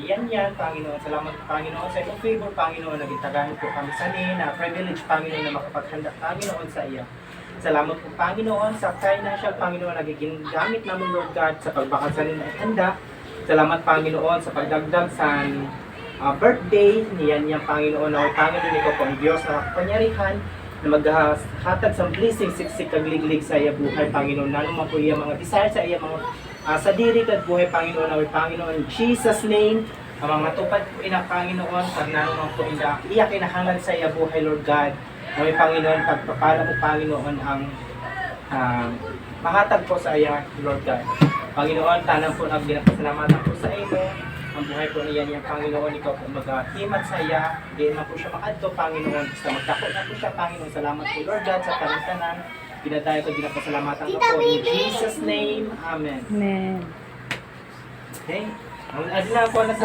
yan, Panginoon. Salamat po, Panginoon, sa iyong favor, Panginoon. Nagitagahan po kami sa na privilege, Panginoon, na makapaghanda, Panginoon, sa iya. Salamat po, Panginoon, sa financial, Panginoon, nagiging gamit namin, Lord God, sa pagbakal sa nila handa. Salamat, Panginoon, sa pagdagdag sa birthday niyan niyang Panginoon. Naway, Panginoon, ikaw po ang Diyos na makapangyarihan na maghatag sa blessing, siksik, kagliglig sa iya buhay, Panginoon. Lalo man po iya mga desire sa iya mga sa diri at buhay, Panginoon. Naway, Panginoon, in Jesus' name, ang mga tupad po ina, Panginoon, pag naman po ina, iya kinahanglan sa iya buhay, Lord God. Naway, Panginoon, pagpapala mo, Panginoon, ang mahatag po sa iya, Lord God. Panginoon, tanang po ang ginagpasalamatan po sa iyo. Ang buhay po niya niyang Panginoon, ikaw po maghimat sa iya. Di na po siya makadto, Panginoon. Basta magdako na po siya, Panginoon. Salamat po, Lord God, sa tanan-tanan. Pinadayo ko, ginagpasalamatan ko po. In Jesus' name, Amen. Amen. Okay? Ang adila po na sa